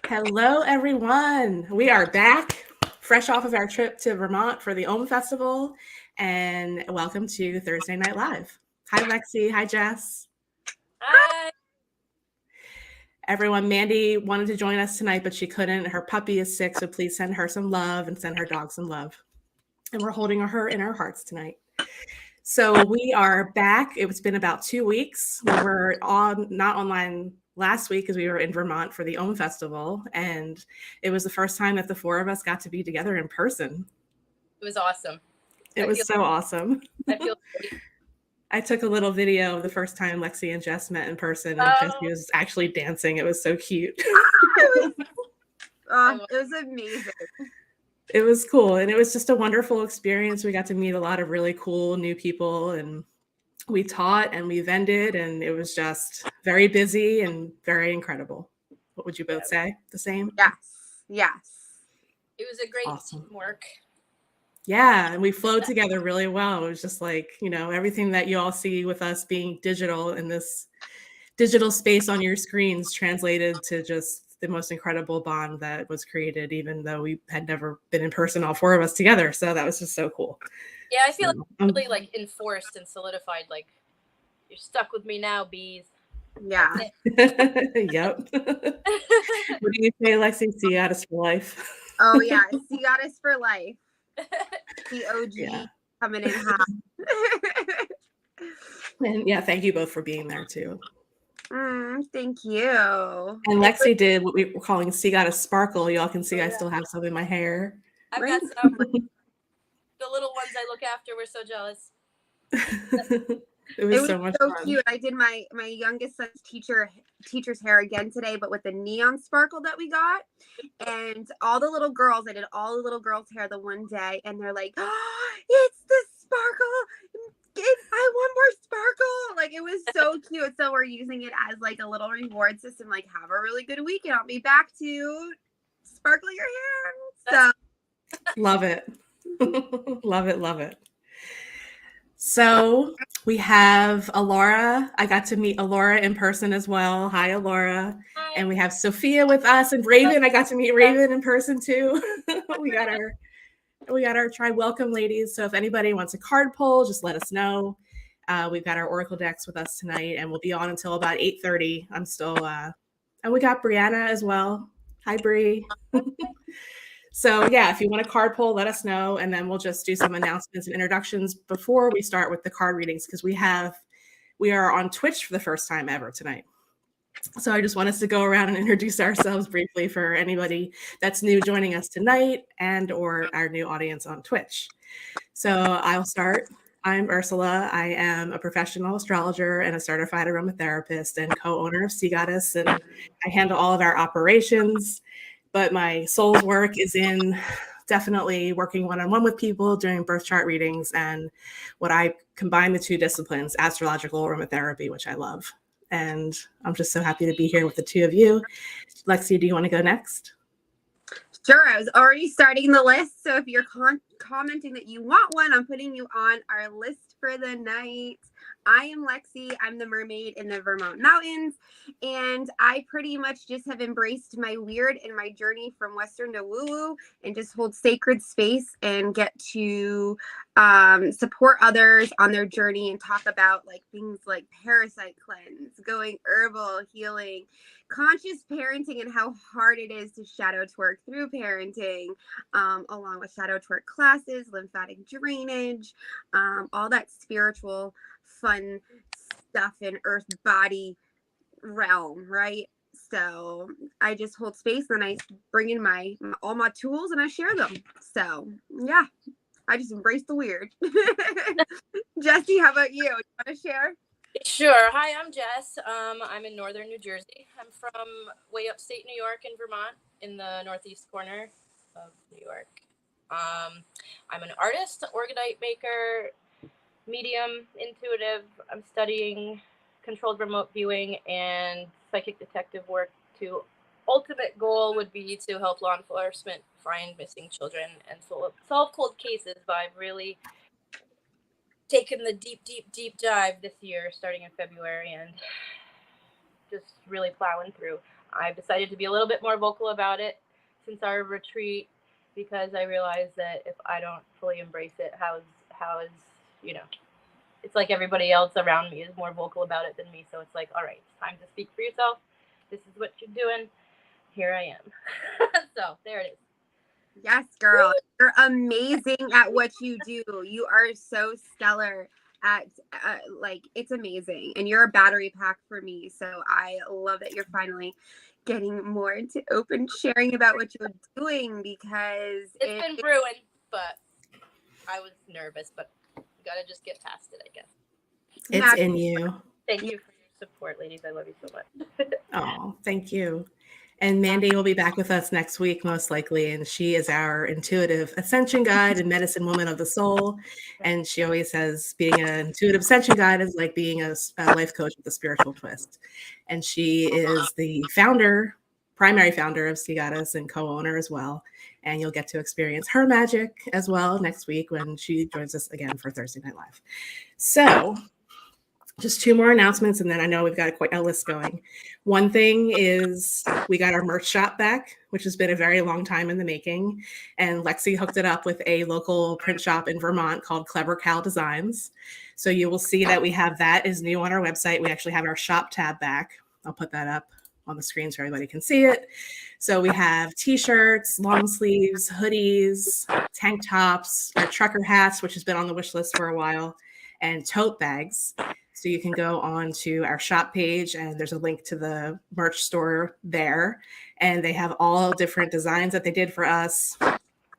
Hello, everyone. We are back, fresh off of our trip to Vermont for the Ohm Festival, and welcome to Thursday Night Live. Hi, Lexi. Hi, Jess. Hi. Everyone, Mandy wanted to join us tonight, but she couldn't. Her puppy is sick, so please send her some love and send her dog some love. And we're holding her in our hearts tonight. So we are back. It's been about 2 weeks. We were not online last week because we were in Vermont for the Ohm Festival, and it was the first time that the four of us got to be together in person. It was awesome. It was so awesome. I feel great. I took a little video of the first time Lexi and Jess met in person, and Jessie was actually dancing. It was so cute. It was amazing. It was cool, and it was just a wonderful experience. We got to meet a lot of really cool new people, and we taught and we vended, and it was just very busy and very incredible. What would you both say? The same? Yes. It was a great teamwork. Yeah, and we flowed together really well. It was just like, everything that you all see with us being digital in this digital space on your screens translated to just the most incredible bond that was created, even though we had never been in person, all four of us together. So that was just so cool. Yeah, I feel really enforced and solidified. Like, you're stuck with me now, bees. Yeah. Yep. What do you say, Lexi? See you us for life. Oh yeah, see us for life. The OG coming in hot. And yeah, thank you both for being there too. Thank you. And Lexi did what we were calling "See Goddess Sparkle." Y'all can see I still have some in my hair. I've got some. The little ones I look after were so jealous. It was so much fun. Cute. I did my youngest son's teacher's hair again today, but with the neon sparkle that we got. And I did all the little girls' hair the one day, and they're like, "Oh, it's the sparkle. I want more sparkle." Like, it was so cute. So we're using it as like a little reward system. Like, have a really good week, and I'll be back to sparkle your hair. So love it. Love it. So we have Alora. I got to meet Alora in person as well. Hi, Alora. Hi. And we have Sophia with us, and Raven. I got to meet Raven in person too. we got our try welcome ladies. So if anybody wants a card pull, just let us know. We've got our Oracle decks with us tonight, and we'll be on until about 8:30. I'm still and we got Brianna as well. Hi, Bri. So yeah, if you want a card pull, let us know, and then we'll just do some announcements and introductions before we start with the card readings, because we are on Twitch for the first time ever tonight. So I just want us to go around and introduce ourselves briefly for anybody that's new joining us tonight and or our new audience on Twitch. So I'll start. I'm Ursula. I am a professional astrologer and a certified aromatherapist and co-owner of Sea Goddess, and I handle all of our operations. But my soul's work is in definitely working one-on-one with people, doing birth chart readings, and what I combine the two disciplines, astrological aromatherapy, which I love. And I'm just so happy to be here with the two of you. Lexi, do you want to go next? Sure. I was already starting the list. So if you're commenting that you want one, I'm putting you on our list for the night. I am Lexi. I'm the mermaid in the Vermont mountains, and I pretty much just have embraced my weird and my journey from Western to woo-woo, and just hold sacred space and get to support others on their journey and talk about like things like parasite cleanse, going herbal, healing, conscious parenting, and how hard it is to shadow twerk through parenting, along with shadow twerk classes, lymphatic drainage, all that spiritual fun stuff in earth body realm, right? So I just hold space, and I bring in all my tools and I share them. So yeah, I just embrace the weird. Jessie, how about you? You want to share? Sure. Hi, I'm Jess. I'm in northern New Jersey. I'm from way upstate New York and Vermont, in the northeast corner of New York. I'm an artist, orgonite maker, medium, intuitive. I'm studying controlled remote viewing and psychic detective work. To ultimate goal would be to help law enforcement find missing children and solve cold cases. But I've really taken the deep dive this year, starting in February, and just really plowing through. I've decided to be a little bit more vocal about it since our retreat, because I realized that if I don't fully embrace it, how is it's like everybody else around me is more vocal about it than me. So it's like, all right, it's time to speak for yourself. This is what you're doing. Here I am. So there it is. Yes, girl. You're amazing at what you do. You are so stellar at it's amazing. And you're a battery pack for me. So I love that you're finally getting more into open sharing about what you're doing, because it's been brewing, but I was nervous, but you gotta just get past it, I guess. It's in you. Thank you for your support, ladies. I love you so much. Oh, thank you. And Mandy will be back with us next week, most likely. And she is our intuitive ascension guide and medicine woman of the soul. And she always says being an intuitive ascension guide is like being a life coach with a spiritual twist. And she is the primary founder of Sea Goddess and co-owner as well. And you'll get to experience her magic as well next week when she joins us again for Thursday Night Live. So just 2 more announcements, and then I know we've got quite a list going. One thing is we got our merch shop back, which has been a very long time in the making. And Lexi hooked it up with a local print shop in Vermont called Clever Cow Designs. So you will see that we have that is new on our website. We actually have our shop tab back. I'll put that up on the screen so everybody can see it. So we have t-shirts, long sleeves, hoodies, tank tops, our trucker hats, which has been on the wish list for a while, and tote bags. So you can go on to our shop page and there's a link to the merch store there. And they have all different designs that they did for us,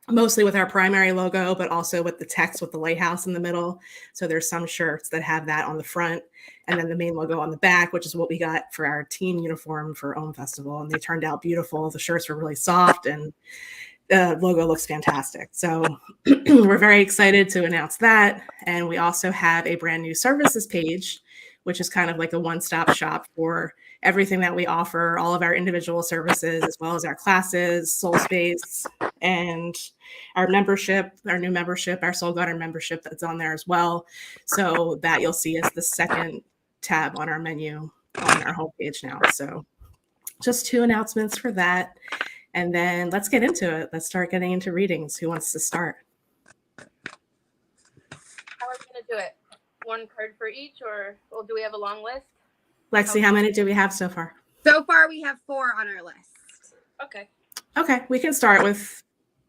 mostly with our primary logo, but also with the text with the lighthouse in the middle. So there's some shirts that have that on the front and then the main logo on the back, which is what we got for our team uniform for Ohm Festival. And they turned out beautiful. The shirts were really soft and the logo looks fantastic. So we're very excited to announce that. And we also have a brand new services page, which is kind of like a one-stop shop for everything that we offer, all of our individual services, as well as our classes, soul space, and our membership, our new membership, our Soul Garden membership that's on there as well. So that you'll see is the second tab on our menu on our homepage now. So just 2 announcements for that. And then let's get into it. Let's start getting into readings. Who wants to start? How are we going to do it? 1 card for each, or do we have a long list? Lexi, how many do we have so far? So far, we have 4 on our list. Okay, we can start with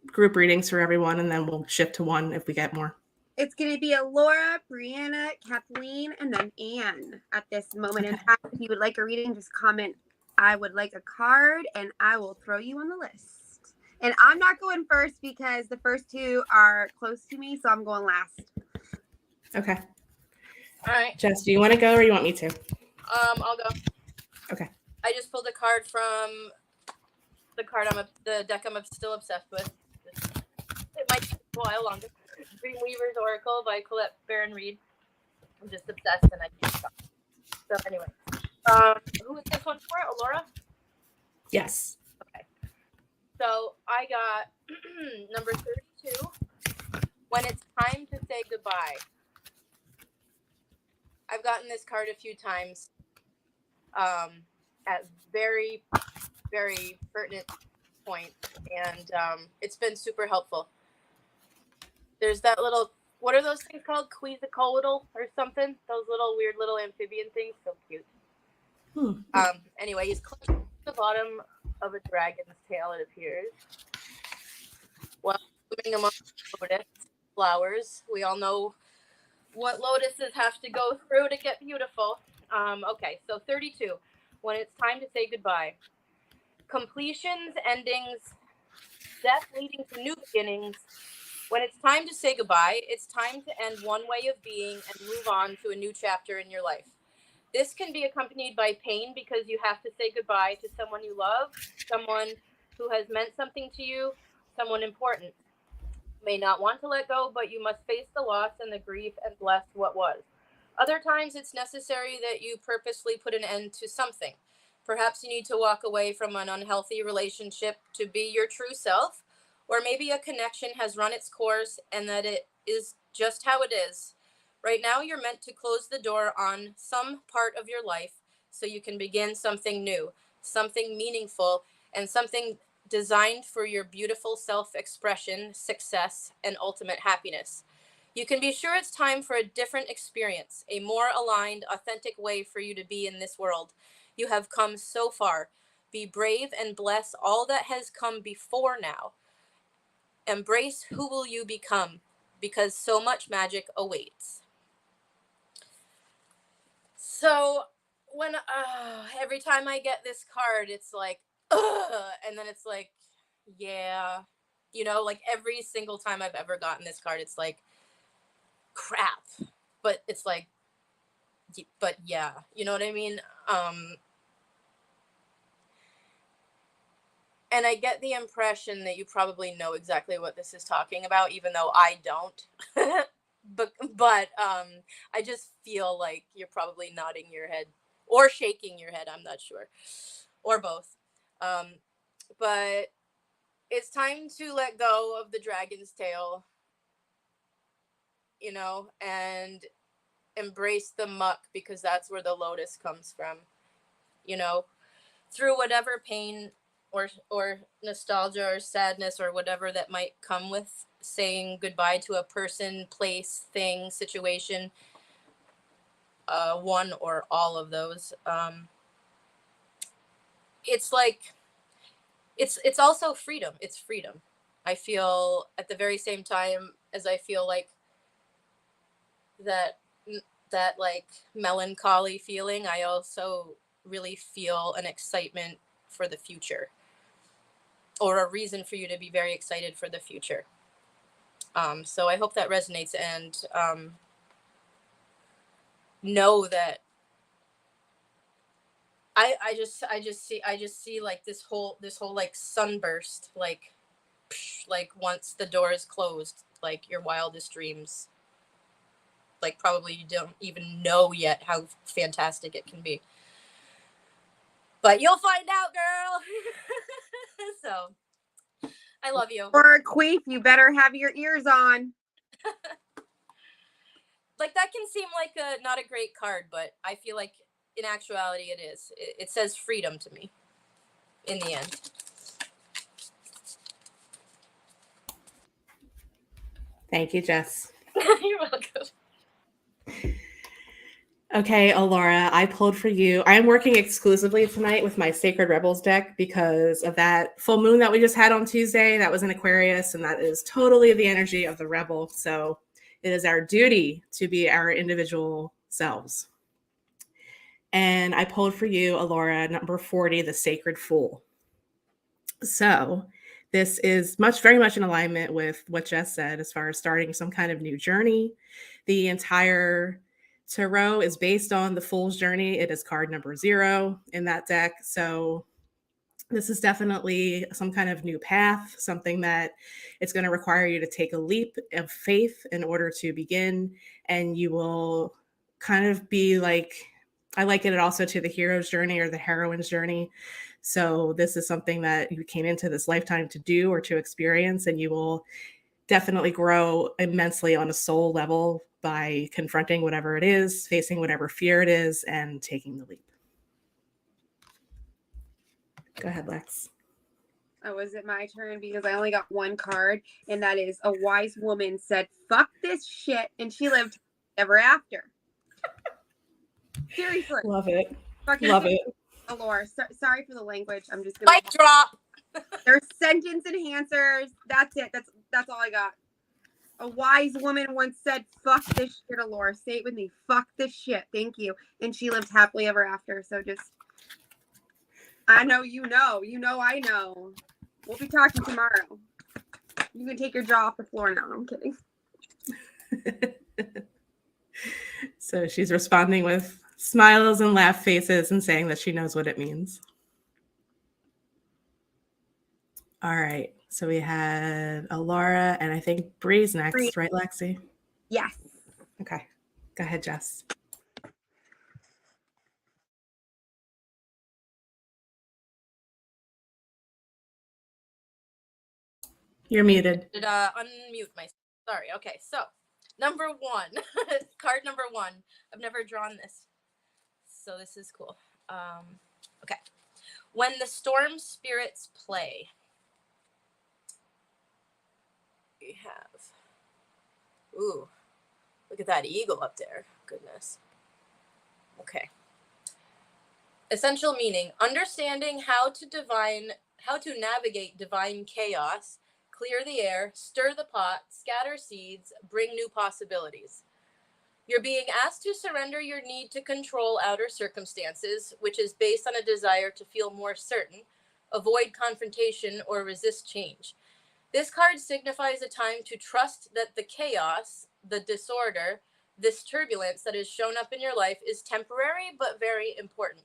group readings for everyone, and then we'll shift to 1 if we get more. It's going to be Laura, Brianna, Kathleen, and then Anne at this moment in time. If you would like a reading, just comment, I would like a card, and I will throw you on the list. And I'm not going first because the first 2 are close to me, so I'm going last. Okay. All right. Jess, do you want to go or you want me to? I'll go. Okay. I just pulled a card from the deck I'm still obsessed with. It might take a while longer. Dreamweaver's Oracle by Colette Baron Reed. I'm just obsessed and I can't stop. So anyway. Who is this one for? Alora? Yes. Okay. So I got number 32. When it's time to say goodbye. I've gotten this card a few times at very, very pertinent points, and it's been super helpful. There's that little, what are those things called? Quetzalcoatl or something? Those little weird little amphibian things. So cute. Anyway, he's clutching to the bottom of a dragon's tail, it appears. Well, swimming among lotus flowers. We all know what lotuses have to go through to get beautiful. Okay, so 32. When it's time to say goodbye. Completions, endings, death leading to new beginnings. When it's time to say goodbye, it's time to end one way of being and move on to a new chapter in your life. This can be accompanied by pain because you have to say goodbye to someone you love, someone who has meant something to you, someone important. You may not want to let go, but you must face the loss and the grief and bless what was. Other times it's necessary that you purposely put an end to something. Perhaps you need to walk away from an unhealthy relationship to be your true self, or maybe a connection has run its course and that it is just how it is. Right now, you're meant to close the door on some part of your life so you can begin something new, something meaningful, and something designed for your beautiful self-expression, success, and ultimate happiness. You can be sure it's time for a different experience, a more aligned, authentic way for you to be in this world. You have come so far. Be brave and bless all that has come before now. Embrace who will you become, because so much magic awaits. So when every time I get this card, it's like, and then it's like, yeah, like every single time I've ever gotten this card, it's like, crap. But it's like, but yeah, you know what I mean? And I get the impression that you probably know exactly what this is talking about, even though I don't. but I just feel like you're probably nodding your head or shaking your head. I'm not sure, or both. But it's time to let go of the dragon's tail, and embrace the muck, because that's where the lotus comes from, through whatever pain or nostalgia or sadness or whatever that might come with saying goodbye to a person, place, thing, situation, one or all of those. It's like it's also freedom. It's freedom. I feel at the very same time as I feel like that like melancholy feeling, I also really feel an excitement for the future, or a reason for you to be very excited for the future. So I hope that resonates, and know that I just see like this whole like sunburst, like once the door is closed, like your wildest dreams, like probably you don't even know yet how fantastic it can be, but you'll find out, girl. So I love you. Or Queef, you better have your ears on. Like that can seem like not a great card, but I feel like in actuality it is. It says freedom to me in the end. Thank you, Jess. You're welcome. Okay, Alora, I pulled for you. I am working exclusively tonight with my Sacred Rebels deck because of that full moon that we just had on Tuesday. That was in Aquarius, and that is totally the energy of the rebel. So it is our duty to be our individual selves. And I pulled for you, Alora, number 40, the Sacred Fool. So this is very much in alignment with what Jess said as far as starting some kind of new journey. The entire tarot is based on the Fool's Journey. It is card number 0 in that deck. So this is definitely some kind of new path, something that it's going to require you to take a leap of faith in order to begin. And you will kind of be like, I liken it also to the hero's journey or the heroine's journey. So this is something that you came into this lifetime to do or to experience, and you will definitely grow immensely on a soul level by confronting whatever it is, facing whatever fear it is, and taking the leap. Go ahead, Lex. Oh, is it my turn? Because I only got one card, and that is a wise woman said, "Fuck this shit," and she lived ever after. Seriously. Love it. Fucking Love it. Laura, sorry for the language. I'm just gonna Mic drop. There's sentence enhancers. That's it. That's all I got. A wise woman once said, "Fuck this shit," Laura. Say it with me. Fuck this shit. Thank you. And she lived happily ever after. So just, I know you know. You know I know. We'll be talking tomorrow. You can take your jaw off the floor now. I'm kidding. So she's responding with smiles and laugh faces and saying that she knows what it means. All right. So we had Alora and I think Bree's next, Bree. right, Lexi? Yes. Okay. Go ahead, Jess. You're muted. Did unmute myself. Sorry. Okay, so number 1, card number 1. I've never drawn this, so this is cool. Okay. When the storm spirits play, we have, ooh, look at that eagle up there. Goodness. Okay. Essential meaning: understanding how to navigate divine chaos, clear the air, stir the pot, scatter seeds, bring new possibilities. You're being asked to surrender your need to control outer circumstances, which is based on a desire to feel more certain, avoid confrontation, or resist change. This card signifies a time to trust that the chaos, the disorder, this turbulence that has shown up in your life is temporary but very important.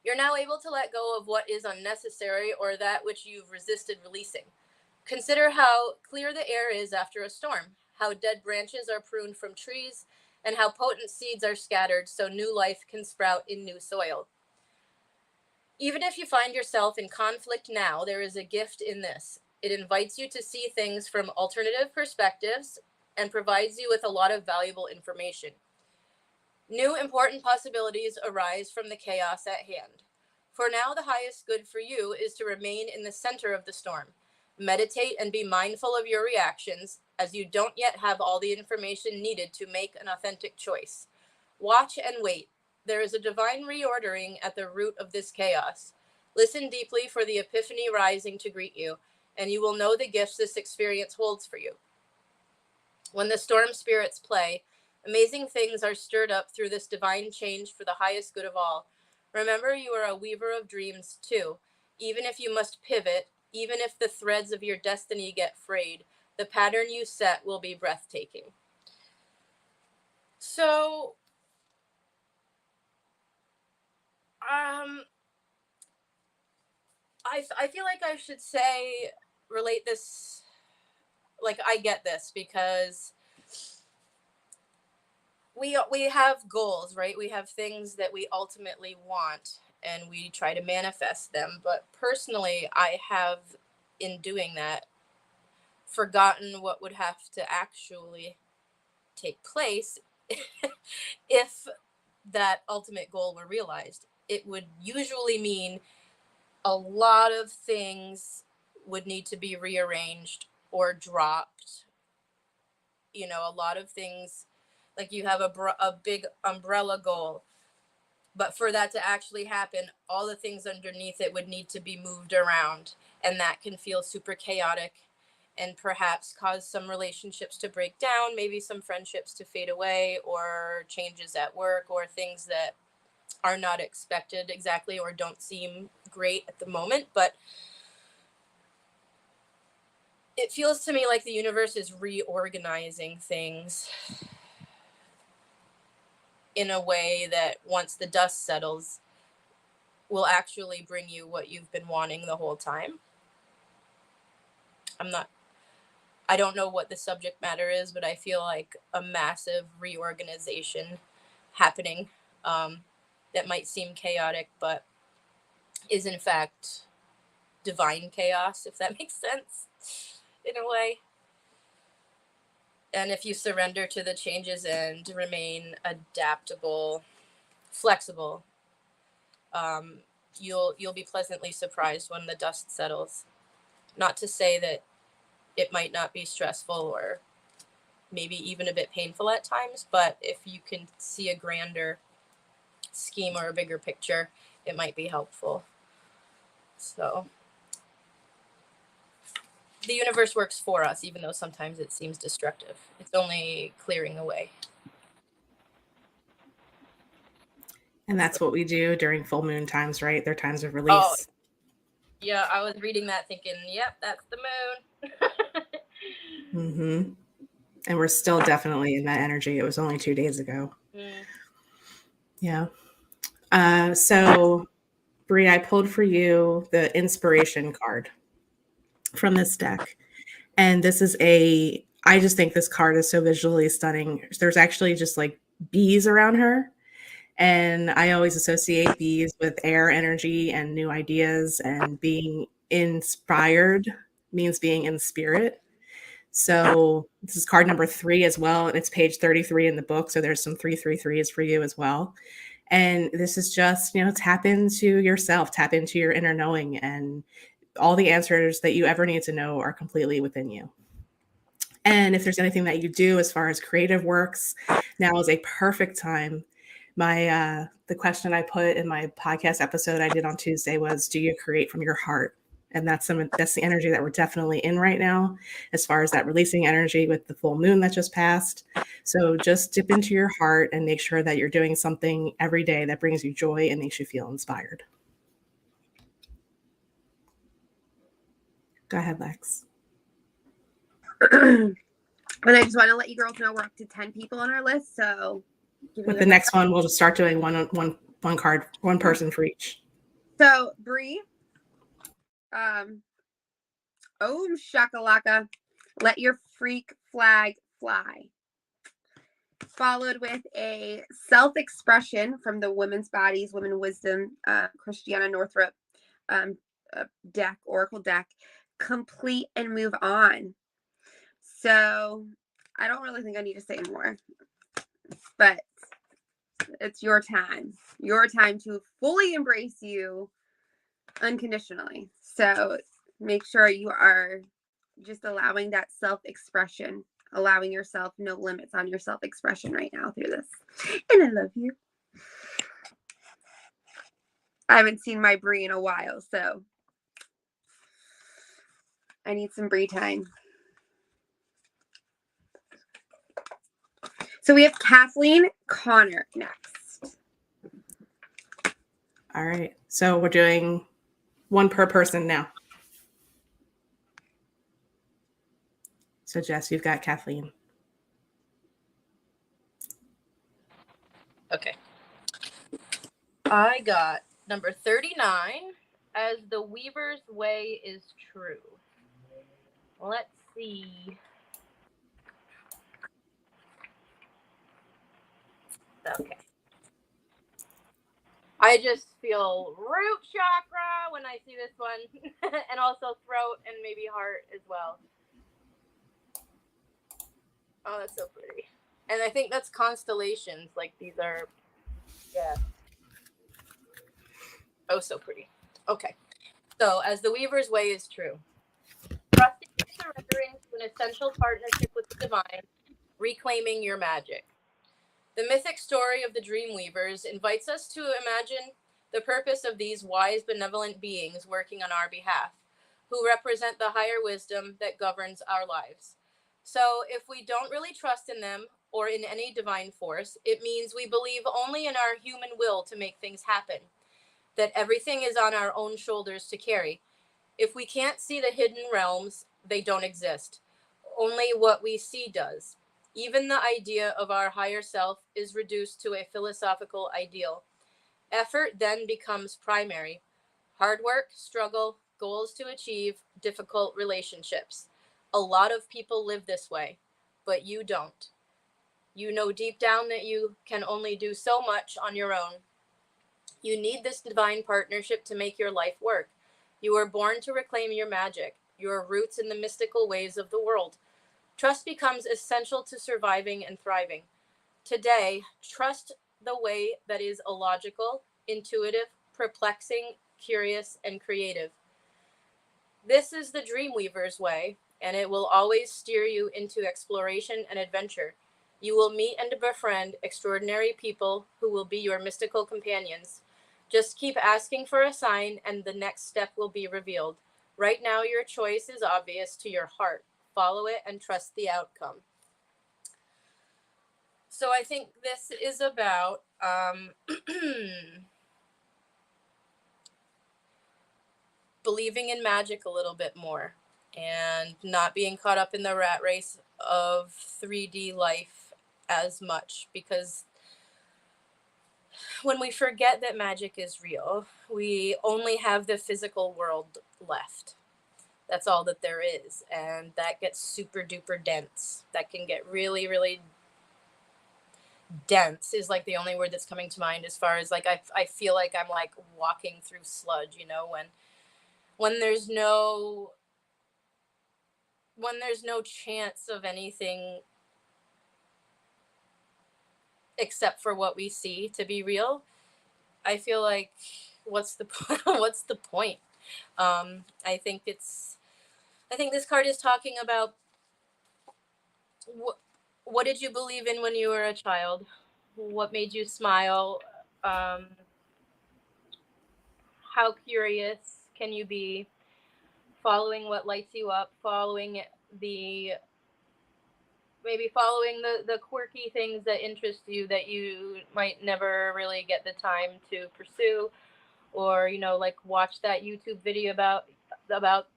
You're now able to let go of what is unnecessary or that which you've resisted releasing. Consider how clear the air is after a storm, how dead branches are pruned from trees, and how potent seeds are scattered so new life can sprout in new soil. Even if you find yourself in conflict now, there is a gift in this. It invites you to see things from alternative perspectives and provides you with a lot of valuable information. New important possibilities arise from the chaos at hand. For now, the highest good for you is to remain in the center of the storm. Meditate and be mindful of your reactions, as you don't yet have all the information needed to make an authentic choice. Watch and wait. There is a divine reordering at the root of this chaos. Listen deeply for the epiphany rising to greet you, and you will know the gifts this experience holds for you. When the storm spirits play, amazing things are stirred up through this divine change for the highest good of all. Remember, you are a weaver of dreams too. Even if you must pivot, even if the threads of your destiny get frayed, the pattern you set will be breathtaking. So, I feel like I should say, relate this, like, I get this, because we have goals, right? We have things that we ultimately want, and we try to manifest them. But personally, I have, in doing that, forgotten what would have to actually take place if that ultimate goal were realized. It would usually mean a lot of things would need to be rearranged or dropped. You know, a lot of things, like you have a big umbrella goal, but for that to actually happen, all the things underneath it would need to be moved around, and that can feel super chaotic and perhaps cause some relationships to break down, maybe some friendships to fade away, or changes at work, or things that are not expected exactly or don't seem great at the moment. But it feels to me like the universe is reorganizing things in a way that once the dust settles will actually bring you what you've been wanting the whole time. I don't know what the subject matter is, but I feel like a massive reorganization happening, that might seem chaotic, but is in fact divine chaos, if that makes sense, in a way. And if you surrender to the changes and remain adaptable, flexible, you'll be pleasantly surprised when the dust settles. Not to say that it might not be stressful or maybe even a bit painful at times, but if you can see a grander scheme or a bigger picture, it might be helpful. So the universe works for us, even though sometimes it seems destructive. It's only clearing away. And that's what we do during full moon times, right? They're times of release. Oh, yeah, I was reading that thinking, yep, that's the moon. Mm-hmm. And we're still definitely in that energy. It was only 2 days ago. Yeah. So, Brie, I pulled for you the inspiration card from this deck. And this is I just think this card is so visually stunning. There's actually just like bees around her. And I always associate bees with air energy and new ideas, and being inspired means being in spirit. So this is card number 3 as well, and it's page 33 in the book. So there's some 333s for you as well. And this is just, tap into yourself, tap into your inner knowing, and all the answers that you ever need to know are completely within you. And if there's anything that you do as far as creative works, now is a perfect time. The question I put in my podcast episode I did on Tuesday was, do you create from your heart? And that's the energy that we're definitely in right now, as far as that releasing energy with the full moon that just passed. So just dip into your heart and make sure that you're doing something every day that brings you joy and makes you feel inspired. Go ahead, Lex. And I just want to let you girls know we're up to 10 people on our list. So with the next one, we'll just start doing one card, one person for each. So Bree, Om Shakalaka, let your freak flag fly. Followed with a self-expression from the Women's Bodies, Women Wisdom, Christiana Northrup deck, Oracle deck, complete and move on. So I don't really think I need to say more, but it's your time to fully embrace you unconditionally. So make sure you are just allowing that self-expression, allowing yourself no limits on your self-expression right now through this. And I love you. I haven't seen my Bree in a while, so I need some Bree time. So we have Kathleen Connor next. All right. So we're doing one per person now. So Jess, you've got Kathleen. Okay. I got number 39, as the Weaver's way is true. Let's see. Okay. I just feel root chakra when I see this one, and also throat and maybe heart as well. Oh, that's so pretty. And I think that's constellations. Like, these are, yeah. Oh, so pretty. Okay. So, as the Weaver's way is true. Trusting and surrendering to an essential partnership with the divine, reclaiming your magic. The mythic story of the Dream Weavers invites us to imagine the purpose of these wise, benevolent beings working on our behalf, who represent the higher wisdom that governs our lives. So if we don't really trust in them or in any divine force, it means we believe only in our human will to make things happen, that everything is on our own shoulders to carry. If we can't see the hidden realms, they don't exist. Only what we see does. Even the idea of our higher self is reduced to a philosophical ideal. Effort then becomes primary. Hard work, struggle, goals to achieve, difficult relationships. A lot of people live this way, but you don't. You know deep down that you can only do so much on your own. You need this divine partnership to make your life work. You were born to reclaim your magic, your roots in the mystical ways of the world. Trust becomes essential to surviving and thriving. Today, trust the way that is illogical, intuitive, perplexing, curious, and creative. This is the Dreamweaver's way, and it will always steer you into exploration and adventure. You will meet and befriend extraordinary people who will be your mystical companions. Just keep asking for a sign, and the next step will be revealed. Right now, your choice is obvious to your heart. Follow it and trust the outcome. So I think this is about believing in magic a little bit more and not being caught up in the rat race of 3D life as much, because when we forget that magic is real, we only have the physical world left. That's all that there is. And that gets super duper dense. That can get really, really dense is like the only word that's coming to mind, as far as like I feel like I'm like walking through sludge, you know, when there's no chance of anything except for what we see to be real. I feel like, what's the what's the point? I think this card is talking about what did you believe in when you were a child? What made you smile? Um, how curious can you be? Following what lights you up, following the maybe following the quirky things that interest you that you might never really get the time to pursue, or like watch that YouTube video about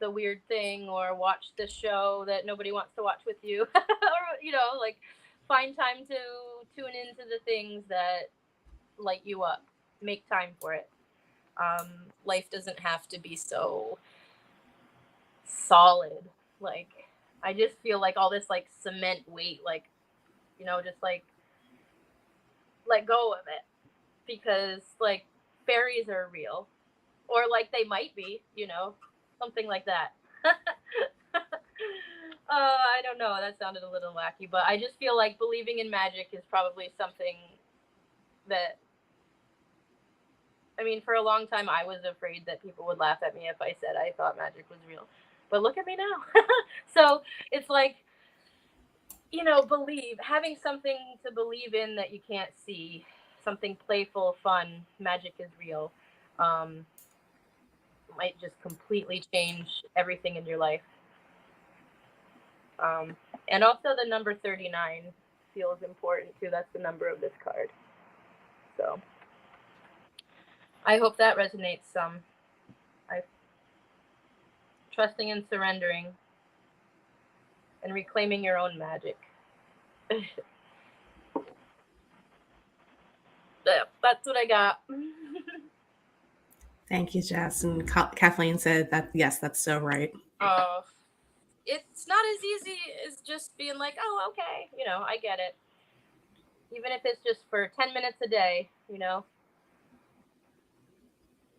the weird thing, or watch the show that nobody wants to watch with you, or like find time to tune into the things that light you up. Make time for it. Life doesn't have to be so solid. Like, I just feel like all this like cement weight, like, just like let go of it, because like fairies are real, or like they might be, something like that. I don't know. That sounded a little wacky, but I just feel like believing in magic is probably something that, I mean, for a long time, I was afraid that people would laugh at me if I said I thought magic was real. But look at me now. So it's like, having something to believe in that you can't see, something playful, fun, magic is real, might just completely change everything in your life. And also the number 39 feels important too. That's the number of this card. So I hope that resonates some. Trusting and surrendering and reclaiming your own magic. That's what I got. Thank you, Jess. And Kathleen said that, yes, that's so right. It's not as easy as just being like, oh, okay, I get it. Even if it's just for 10 minutes a day,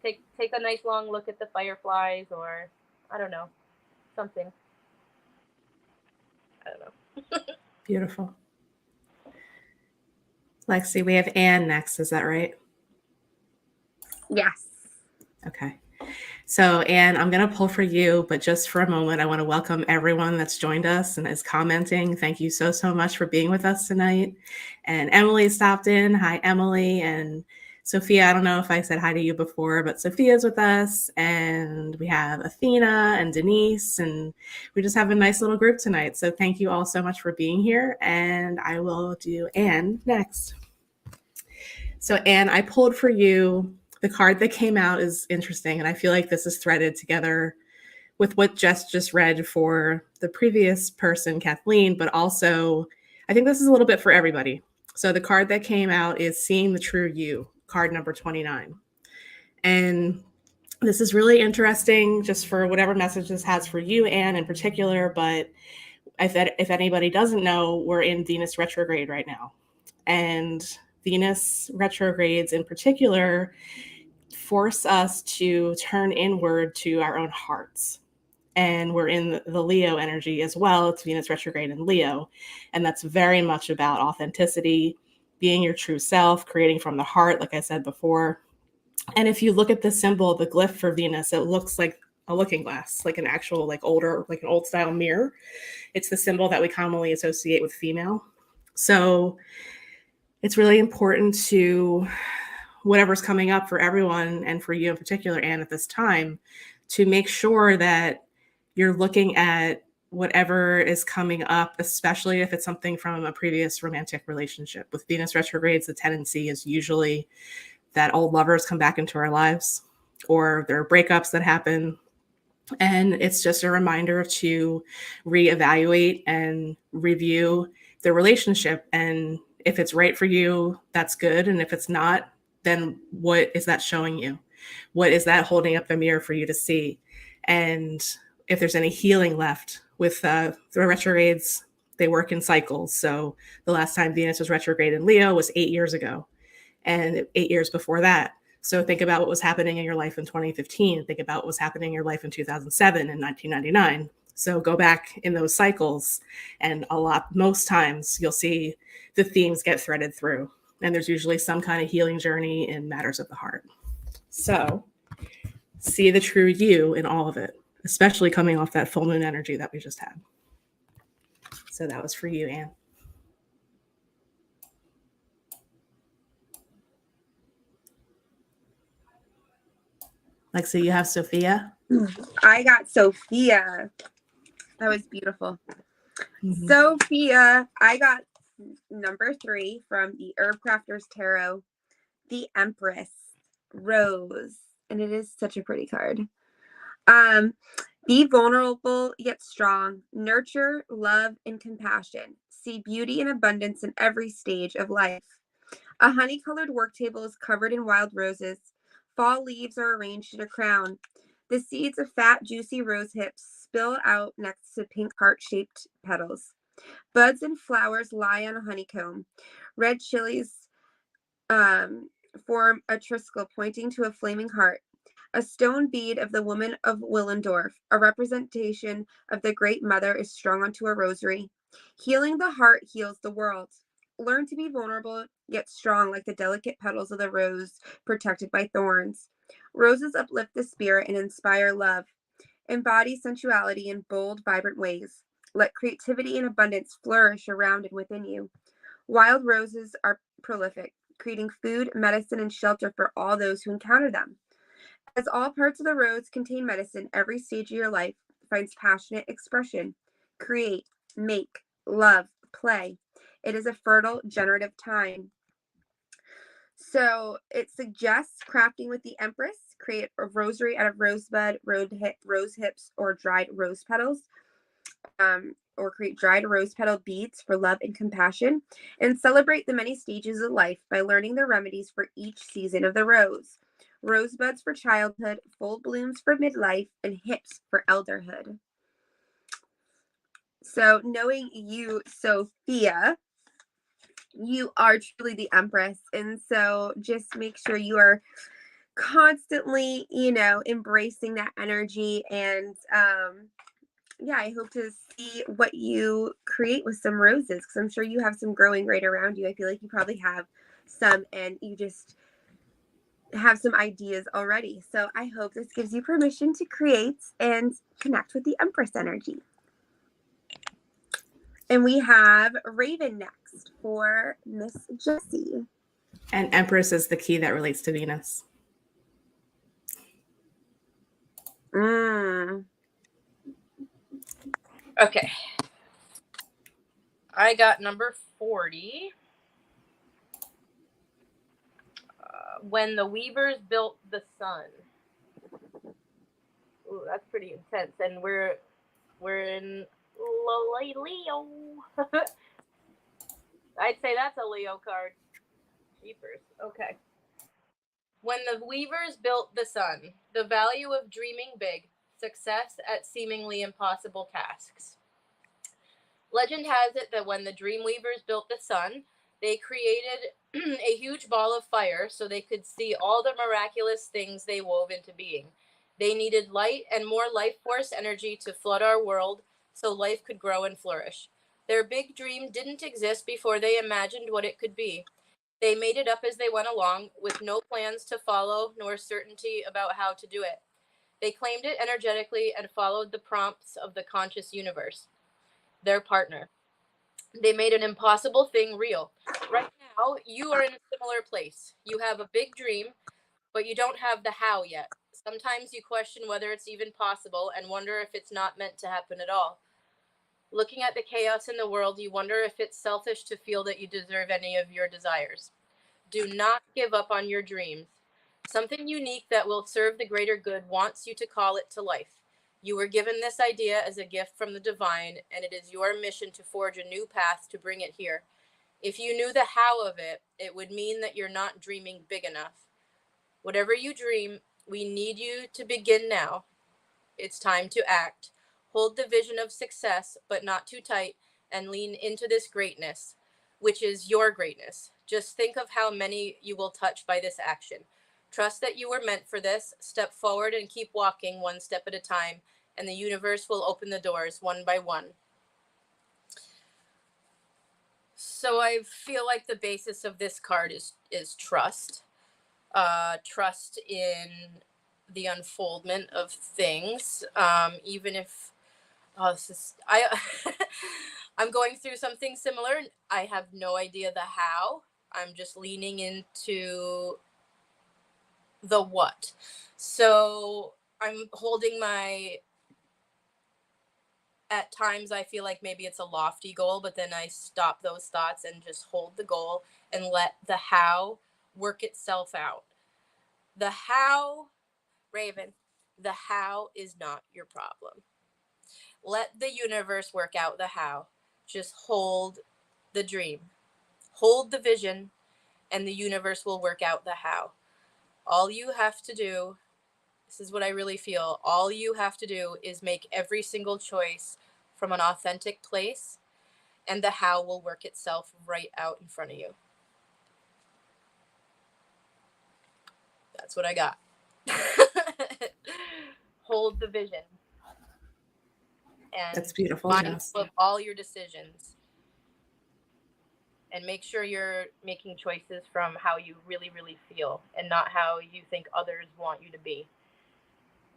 take a nice long look at the fireflies, or I don't know, something. I don't know. Beautiful. Lexi, we have Anne next. Is that right? Yes. Okay. So, Anne, I'm going to pull for you, but just for a moment, I want to welcome everyone that's joined us and is commenting. Thank you so, so much for being with us tonight. And Emily stopped in. Hi, Emily. And Sophia, I don't know if I said hi to you before, but Sophia's with us. And we have Athena and Denise, and we just have a nice little group tonight. So thank you all so much for being here. And I will do Anne next. So, Anne, I pulled for you. The card that came out is interesting, and I feel like this is threaded together with what Jess just read for the previous person, Kathleen, but also I think this is a little bit for everybody. So the card that came out is Seeing the True You, card number 29. And this is really interesting just for whatever message this has for you, Anne, in particular, but if anybody doesn't know, we're in Venus retrograde right now. And Venus retrogrades in particular force us to turn inward to our own hearts. And we're in the Leo energy as well. It's Venus retrograde in Leo. And that's very much about authenticity, being your true self, creating from the heart, like I said before. And if you look at the symbol, the glyph for Venus, it looks like a looking glass, like an actual, like an old style mirror. It's the symbol that we commonly associate with female. So it's really important to whatever's coming up for everyone, and for you in particular, Anne, at this time, to make sure that you're looking at whatever is coming up, especially if it's something from a previous romantic relationship. With Venus retrogrades, the tendency is usually that old lovers come back into our lives, or there are breakups that happen. And it's just a reminder to reevaluate and review the relationship. And if it's right for you, that's good. And if it's not, then what is that showing you? What is that holding up the mirror for you to see? And if there's any healing left with the retrogrades, they work in cycles. So the last time Venus was retrograde in Leo was 8 years ago, and 8 years before that. So think about what was happening in your life in 2015. Think about what was happening in your life in 2007 and 1999. So go back in those cycles, and most times you'll see the themes get threaded through. And there's usually some kind of healing journey in matters of the heart. So see the true you in all of it, especially coming off that full moon energy that we just had. So that was for you, Anne. Lexi, you have Sophia? I got Sophia. That was beautiful. Mm-hmm. Sophia, I got number 3 from the Herb Crafters Tarot, the Empress Rose. And it is such a pretty card. Be vulnerable yet strong. Nurture, love, and compassion. See beauty and abundance in every stage of life. A honey-colored work table is covered in wild roses. Fall leaves are arranged in a crown. The seeds of fat, juicy rose hips spill out next to pink heart-shaped petals. Buds and flowers lie on a honeycomb. Red chilies form a triskel pointing to a flaming heart. A stone bead of the woman of Willendorf, a representation of the Great Mother, is strung onto a rosary. Healing the heart heals the world. Learn to be vulnerable yet strong like the delicate petals of the rose protected by thorns. Roses uplift the spirit and inspire love. Embody sensuality in bold, vibrant ways. Let creativity and abundance flourish around and within you. Wild roses are prolific, creating food, medicine, and shelter for all those who encounter them. As all parts of the rose contain medicine, every stage of your life finds passionate expression. Create, make, love, play. It is a fertile, generative time. So it suggests crafting with the Empress. Create a rosary out of rosebud, rose hips, or dried rose petals. Or create dried rose petal beads for love and compassion. And celebrate the many stages of life by learning the remedies for each season of the rose. Rosebuds for childhood, full blooms for midlife, and hips for elderhood. So knowing you, Sophia, you are truly the Empress. And so just make sure you are constantly, embracing that energy. And I hope to see what you create with some roses, because I'm sure you have some growing right around you. I feel like you probably have some, and you just have some ideas already. So I hope this gives you permission to create and connect with the Empress energy. And we have Raven next for Miss Jessie. And Empress is the key that relates to Venus. Okay. I got number 40. When the weavers built the sun. Ooh, that's pretty intense. And we're in Leo. I'd say that's a Leo card. Jeepers. Okay. When the weavers built the sun, the value of dreaming big, success at seemingly impossible tasks. Legend has it that when the dream weavers built the sun, they created a huge ball of fire so they could see all the miraculous things they wove into being. They needed light and more life force energy to flood our world so life could grow and flourish. Their big dream didn't exist before they imagined what it could be. They made it up as they went along, with no plans to follow nor certainty about how to do it. They claimed it energetically and followed the prompts of the conscious universe, their partner. They made an impossible thing real. Right now, you are in a similar place. You have a big dream, but you don't have the how yet. Sometimes you question whether it's even possible and wonder if it's not meant to happen at all. Looking at the chaos in the world, you wonder if it's selfish to feel that you deserve any of your desires. Do not give up on your dreams. Something unique that will serve the greater good wants you to call it to life. You were given this idea as a gift from the divine, and it is your mission to forge a new path to bring it here. If you knew the how of it, it would mean that you're not dreaming big enough. Whatever you dream, we need you to begin now. It's time to act. Hold the vision of success, but not too tight, and lean into this greatness, which is your greatness. Just think of how many you will touch by this action. Trust that you were meant for this. Step forward and keep walking one step at a time, and the universe will open the doors one by one. So I feel like the basis of this card is trust. Trust in the unfoldment of things. Even if this is I'm going through something similar. I have no idea the how. I'm just leaning into the what. So I'm holding my, at times I feel like maybe it's a lofty goal, but then I stop those thoughts and just hold the goal and let the how work itself out. The how, Raven, the how is not your problem. Let the universe work out the how. Just hold the dream, hold the vision, and the universe will work out the how. All you have to do, this is what I really feel, all you have to do is make every single choice from an authentic place, and the how will work itself right out in front of you. That's what I got. Hold the vision. And That's beautiful, mindful Jess. of all your decisions. And make sure you're making choices from how you really, really feel and not how you think others want you to be.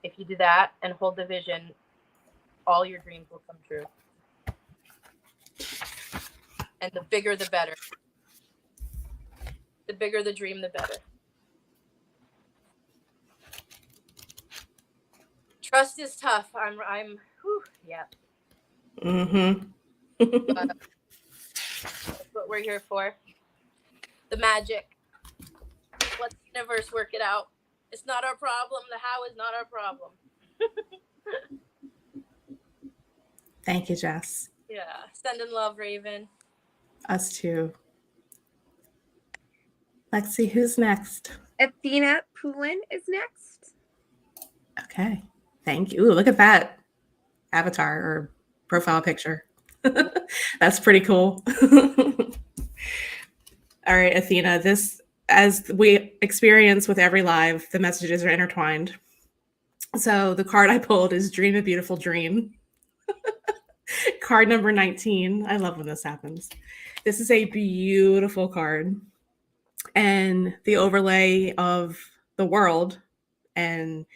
If you do that and hold the vision, all your dreams will come true. And the bigger, the better. The bigger the dream, the better. Trust is tough. Yeah. Mm-hmm. But that's what we're here for. The magic. Let the universe work it out. It's not our problem. The how is not our problem. Thank you, Jess. Yeah. Send in love, Raven. Us too. Lexi, who's next? Athena Poulin is next. Okay. Thank you. Ooh, look at that avatar or profile picture. That's pretty cool. All right, Athena, this, as we experience with every live, the messages are intertwined. So the card I pulled is Dream a Beautiful Dream. Card number 19. I love when this happens. This is a beautiful card. And the overlay of the world, and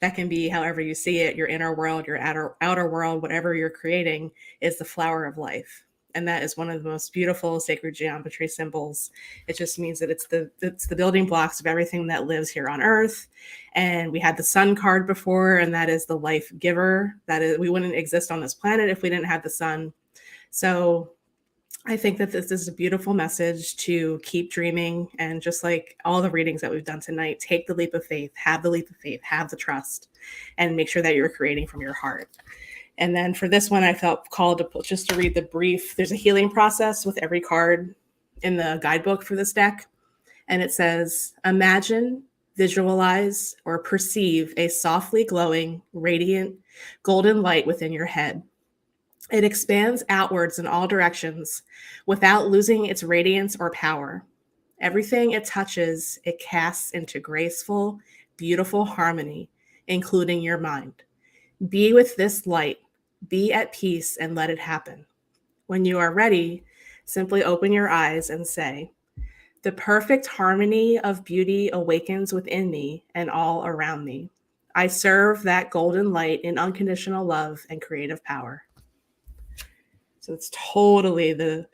that can be however you see it, your inner world, your outer world, whatever you're creating, is the flower of life. And that is one of the most beautiful sacred geometry symbols. It just means that it's the building blocks of everything that lives here on earth. And we had the sun card before, and that is the life giver. That is, we wouldn't exist on this planet if we didn't have the sun. So I think that this is a beautiful message to keep dreaming. And just like all the readings that we've done tonight, take the leap of faith, have the leap of faith, have the trust, and make sure that you're creating from your heart. And then for this one, I felt called to just to read the brief. There's a healing process with every card in the guidebook for this deck. And it says, imagine, visualize, or perceive a softly glowing, radiant, golden light within your head. It expands outwards in all directions without losing its radiance or power. Everything it touches, it casts into graceful, beautiful harmony, including your mind. Be with this light, be at peace, and let it happen. When you are ready, simply open your eyes and say, the perfect harmony of beauty awakens within me and all around me. I serve that golden light in unconditional love and creative power. So it's totally the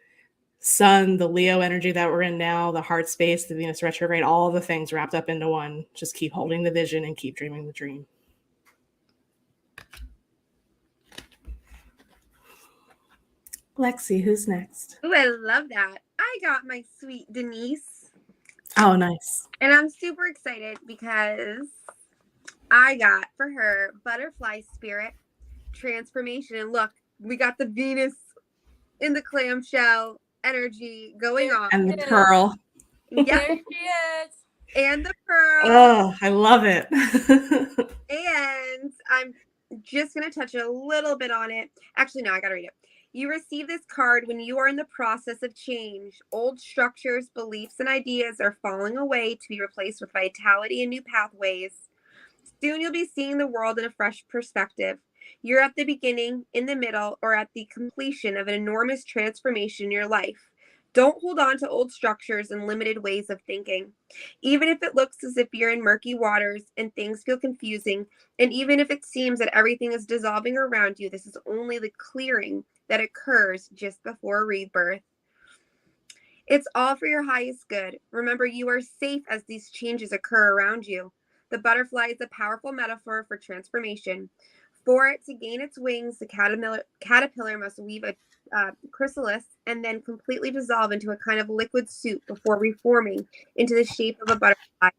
sun, the Leo energy that we're in now, the heart space, the Venus retrograde, all the things wrapped up into one. Just keep holding the vision and keep dreaming the dream. Lexi, who's next? Ooh, I love that. I got my sweet Denise. Oh, nice. And I'm super excited because I got for her butterfly spirit transformation. And look, we got the Venus in the clamshell energy going on. And the pearl. Yeah. There she is. And the pearl. Oh, I love it. And I'm just going to touch a little bit on it. Actually, no, I got to read it. You receive this card when you are in the process of change. Old structures, beliefs, and ideas are falling away to be replaced with vitality and new pathways. Soon you'll be seeing the world in a fresh perspective. You're at the beginning, in the middle, or at the completion of an enormous transformation in your life. Don't hold on to old structures and limited ways of thinking. Even if it looks as if you're in murky waters and things feel confusing, and even if it seems that everything is dissolving around you, this is only the clearing that occurs just before rebirth. It's all for your highest good. Remember, you are safe as these changes occur around you. The butterfly is a powerful metaphor for transformation. For it to gain its wings, the caterpillar must weave a chrysalis and then completely dissolve into a kind of liquid soup before reforming into the shape of a butterfly.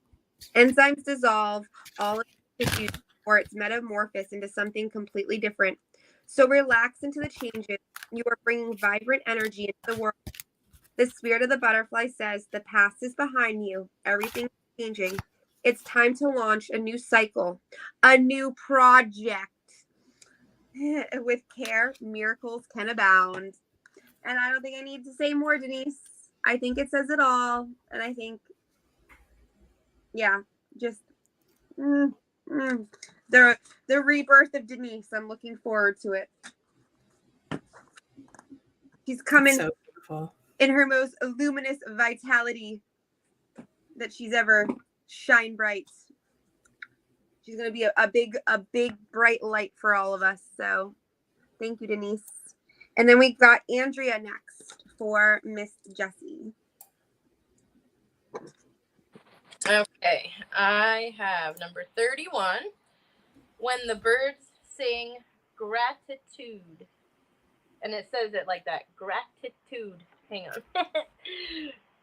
Enzymes dissolve all of the tissues before it's metamorphosed into something completely different. So relax into the changes. You are bringing vibrant energy into the world. The spirit of the butterfly says the past is behind you. Everything is changing. It's time to launch a new cycle, a new project. With care, miracles can abound. And I don't think I need to say more, Denise. I think it says it all. And I think, yeah, just the rebirth of Denise. I'm looking forward to it. She's coming so beautiful in her most luminous vitality that she's ever shine bright. She's going to be a big bright light for all of us. So thank you, Denise. And then we got Andrea next for Miss Jessie. Okay, I have number 31. When the birds sing gratitude. And it says it like that, gratitude. Hang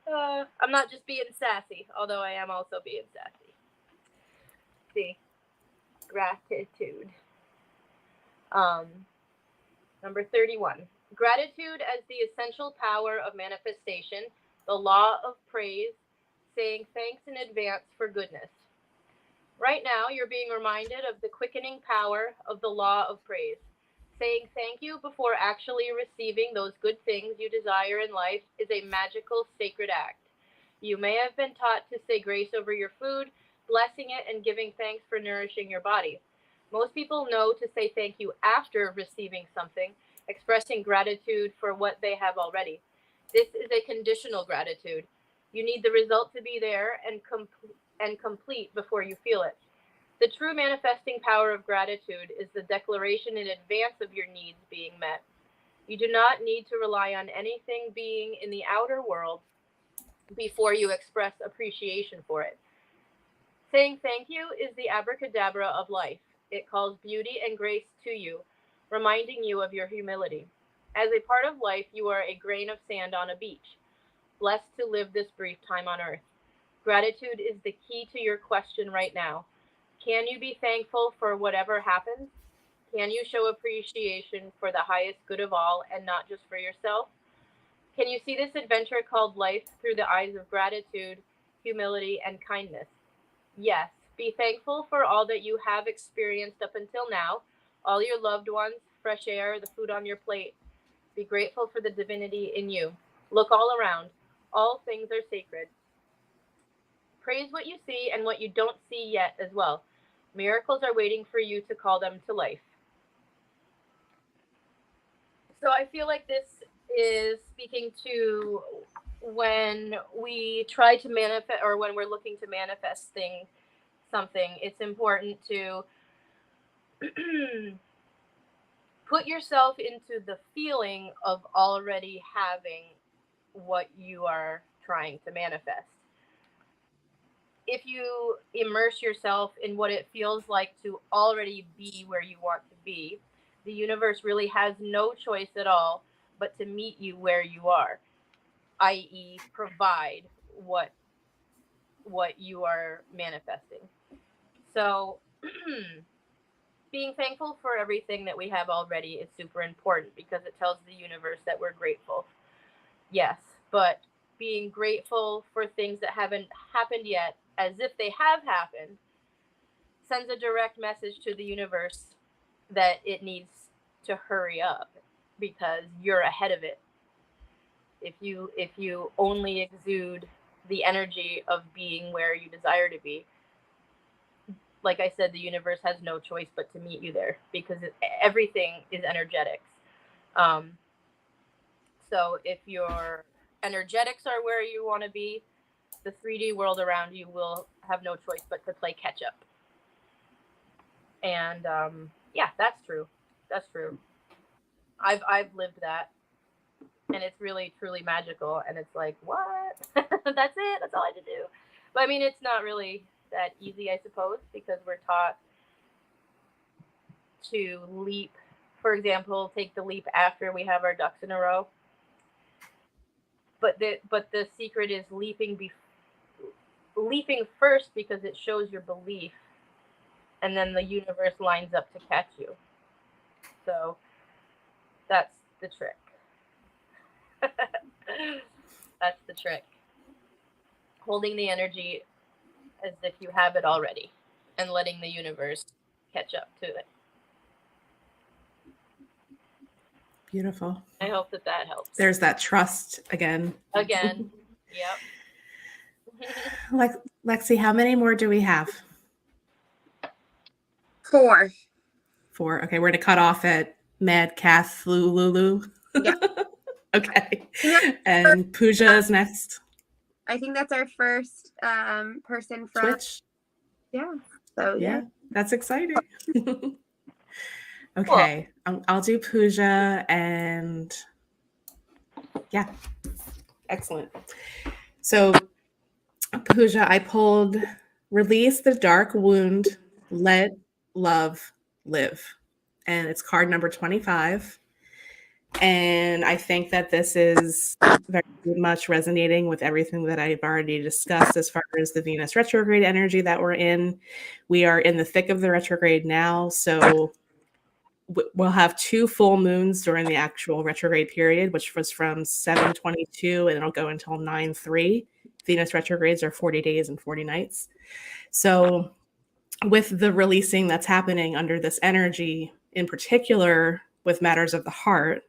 on. I'm not just being sassy, although I am also being sassy. See, gratitude. Number 31. Gratitude as the essential power of manifestation, the law of praise, saying thanks in advance for goodness. Right now, you're being reminded of the quickening power of the law of praise. Saying thank you before actually receiving those good things you desire in life is a magical, sacred act. You may have been taught to say grace over your food, blessing it and giving thanks for nourishing your body. Most people know to say thank you after receiving something, expressing gratitude for what they have already. This is a conditional gratitude. You need the result to be there and complete before you feel it. The true manifesting power of gratitude is the declaration in advance of your needs being met. You do not need to rely on anything being in the outer world before you express appreciation for it. Saying thank you is the abracadabra of life. It calls beauty and grace to you, reminding you of your humility. As a part of life, you are a grain of sand on a beach, blessed to live this brief time on earth. Gratitude is the key to your question right now. Can you be thankful for whatever happens? Can you show appreciation for the highest good of all and not just for yourself? Can you see this adventure called life through the eyes of gratitude, humility, and kindness? Yes, be thankful for all that you have experienced up until now, all your loved ones, fresh air, the food on your plate. Be grateful for the divinity in you. Look all around. All things are sacred. Praise what you see and what you don't see yet as well. Miracles are waiting for you to call them to life. So I feel like this is speaking to when we try to manifest, or when we're looking to manifest something, it's important to put yourself into the feeling of already having what you are trying to manifest. If you immerse yourself in what it feels like to already be where you want to be, the universe really has no choice at all but to meet you where you are, i.e., provide what you are manifesting. So being thankful for everything that we have already is super important because it tells the universe that we're grateful. Yes, but being grateful for things that haven't happened yet, as if they have happened, sends a direct message to the universe that it needs to hurry up because you're ahead of it. If you only exude the energy of being where you desire to be, like I said, the universe has no choice but to meet you there because everything is energetics. So if you're energetics are where you want to be, the 3D world around you will have no choice but to play catch up. And yeah, that's true. That's true. I've lived that, and it's really truly magical. And it's like, what? That's it. That's all I had to do. But I mean, it's not really that easy, I suppose, because we're taught to leap. For example, take the leap after we have our ducks in a row. But the secret is leaping first, because it shows your belief, and then the universe lines up to catch you. So that's the trick. That's the trick. Holding the energy as if you have it already, and letting the universe catch up to it. Beautiful. I hope that helps. There's that trust again. Again. Yep. Lexi, how many more do we have? 4. 4. Okay, we're going to cut off at Mad Cath Lulu. Yeah. Okay. And Pooja is next. I think that's our first person from Twitch. Yeah. So yeah, that's exciting. Okay, cool. I'll do Pooja, and yeah, excellent. So Pooja, I pulled Release the Dark Wound, Let Love Live. And it's card number 25. And I think that this is very much resonating with everything that I've already discussed as far as the Venus retrograde energy that we're in. We are in the thick of the retrograde now. So we'll have 2 full moons during the actual retrograde period, which was from 7/22 and it'll go until 9/3. Venus retrogrades are 40 days and 40 nights. So with the releasing that's happening under this energy, in particular with matters of the heart,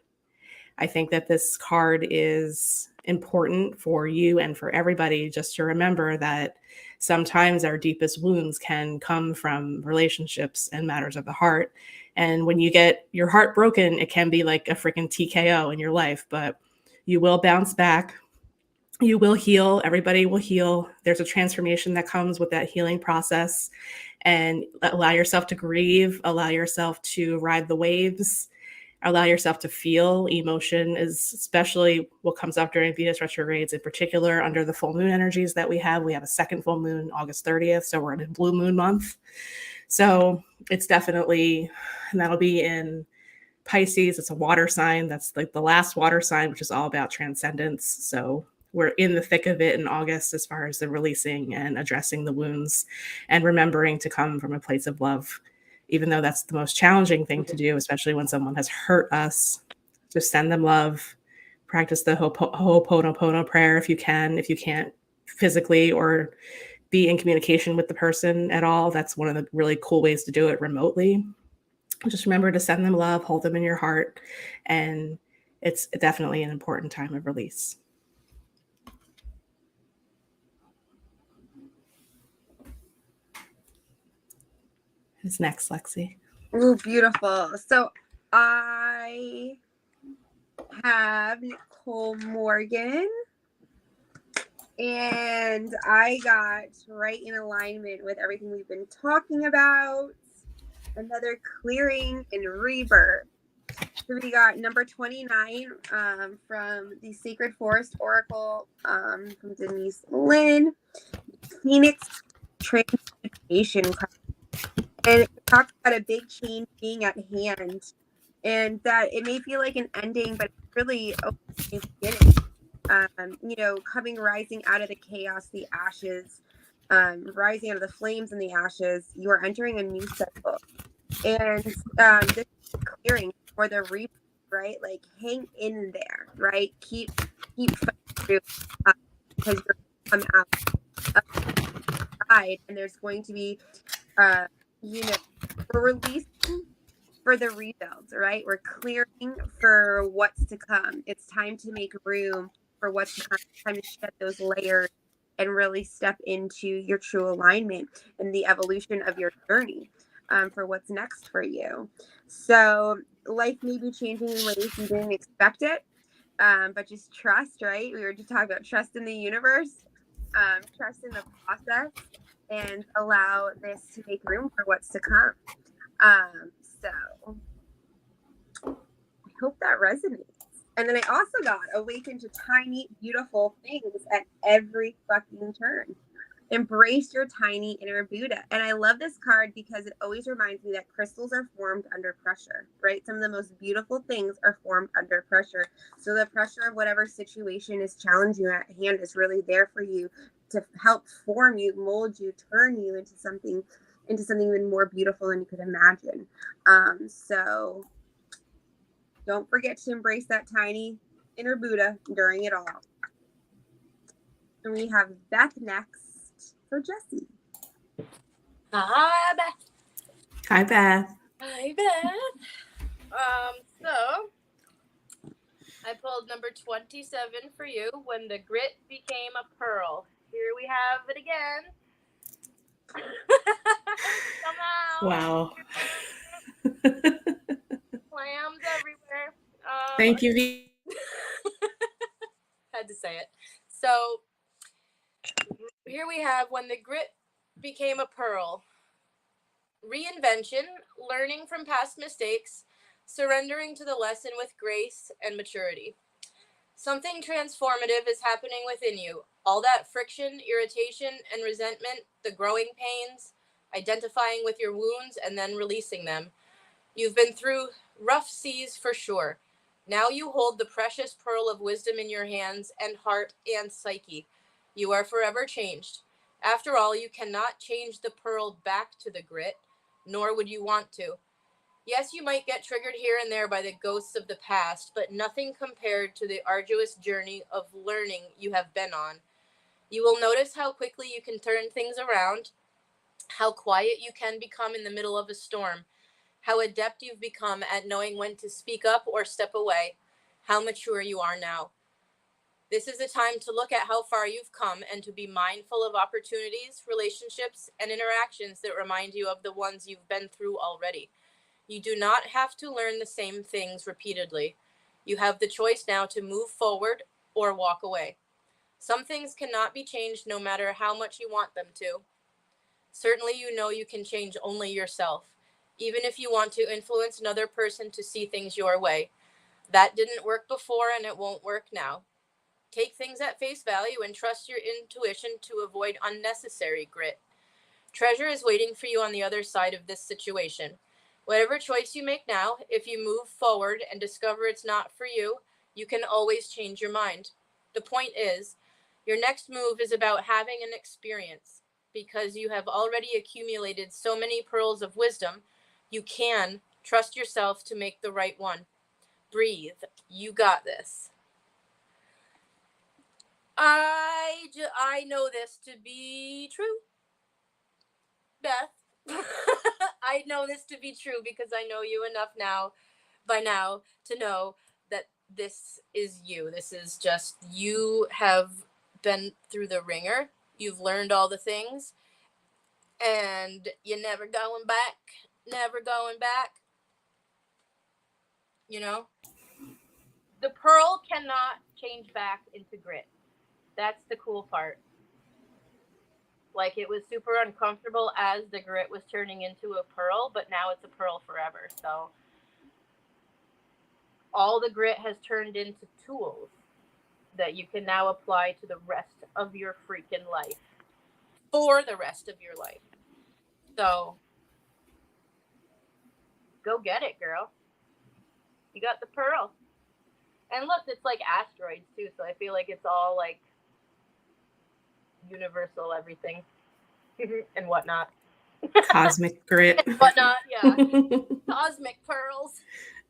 I think that this card is important for you and for everybody, just to remember that sometimes our deepest wounds can come from relationships and matters of the heart. And when you get your heart broken, it can be like a freaking TKO in your life, but you will bounce back. You will heal. Everybody will heal. There's a transformation that comes with that healing process. And allow yourself to grieve, allow yourself to ride the waves, allow yourself to feel. Emotion is especially what comes up during Venus retrogrades, in particular under the full moon energies that we have. We have a second full moon, August 30th. So we're in a blue moon month. So it's definitely, and that'll be in Pisces. It's a water sign. That's like the last water sign, which is all about transcendence. So we're in the thick of it in August as far as the releasing and addressing the wounds and remembering to come from a place of love, even though that's the most challenging thing to do, especially when someone has hurt us. Just send them love. Practice the Ho'oponopono prayer if you can. If you can't physically or be in communication with the person at all, that's one of the really cool ways to do it remotely. Just remember to send them love, hold them in your heart, and it's definitely an important time of release. Who's next, Lexi? Oh, beautiful. So I have Nicole Morgan, and I got right in alignment with everything we've been talking about. Another clearing and rebirth. So we got number 29 from the Sacred Forest Oracle from Denise Lynn. Phoenix Transmutation. And it talks about a big change being at hand, and that it may feel like an ending, but it's really a new beginning. Rising out of the chaos, the ashes, rising out of the flames and the ashes, you are entering a new cycle. And this clearing for the rebirth, right? Like, hang in there, right? Keep fighting through, because you're going to come out of the side, and there's going to be we're releasing for the rebuilds, right? We're clearing for what's to come. It's time to make room for what's to come. It's time to shed those layers and really step into your true alignment and the evolution of your journey for what's next for you. So life may be changing in ways you didn't expect it. but just trust, right? We were just talking about trust in the universe, trust in the process, and allow this to make room for what's to come. So I hope that resonates. And then I also got awakened to tiny, beautiful things at every fucking turn. Embrace your tiny inner Buddha. And I love this card because it always reminds me that crystals are formed under pressure, right? Some of the most beautiful things are formed under pressure. So the pressure of whatever situation is challenging you at hand is really there for you to help form you, mold you, turn you into something even more beautiful than you could imagine. So don't forget to embrace that tiny inner Buddha during it all. And we have Beth next for Jessie. Hi, Beth. Hi, Beth. Hi, Beth. So I pulled number 27 for you, When the Grit Became a Pearl. Here we have it again. Come out. Wow. Clams everywhere. Thank you, V. Had to say it. So here we have When the Grit Became a Pearl. Reinvention, learning from past mistakes, surrendering to the lesson with grace and maturity. Something transformative is happening within you. All that friction, irritation, and resentment, the growing pains, identifying with your wounds and then releasing them. You've been through rough seas for sure. Now you hold the precious pearl of wisdom in your hands and heart and psyche. You are forever changed. After all, you cannot change the pearl back to the grit, nor would you want to. Yes, you might get triggered here and there by the ghosts of the past, but nothing compared to the arduous journey of learning you have been on. You will notice how quickly you can turn things around, how quiet you can become in the middle of a storm, how adept you've become at knowing when to speak up or step away, how mature you are now. This is a time to look at how far you've come and to be mindful of opportunities, relationships, and interactions that remind you of the ones you've been through already. You do not have to learn the same things repeatedly. You have the choice now to move forward or walk away. Some things cannot be changed no matter how much you want them to. Certainly you know you can change only yourself, even if you want to influence another person to see things your way. That didn't work before and it won't work now. Take things at face value and trust your intuition to avoid unnecessary grit. Treasure is waiting for you on the other side of this situation. Whatever choice you make now, if you move forward and discover it's not for you, you can always change your mind. The point is, your next move is about having an experience. Because you have already accumulated so many pearls of wisdom, you can trust yourself to make the right one. Breathe. You got this. I know this to be true, Beth. I know this to be true because I know you enough by now to know that this is you. This is just, you have been through the ringer. You've learned all the things and you're never going back. You know, the pearl cannot change back into grit. That's the cool part. Like, it was super uncomfortable as the grit was turning into a pearl, but now it's a pearl forever. So all the grit has turned into tools that you can now apply to the rest of your freaking life. For the rest of your life. So go get it, girl. You got the pearl. And look, it's like asteroids too, so I feel like it's all like universal everything and whatnot. Cosmic grit. And whatnot, yeah. Cosmic pearls.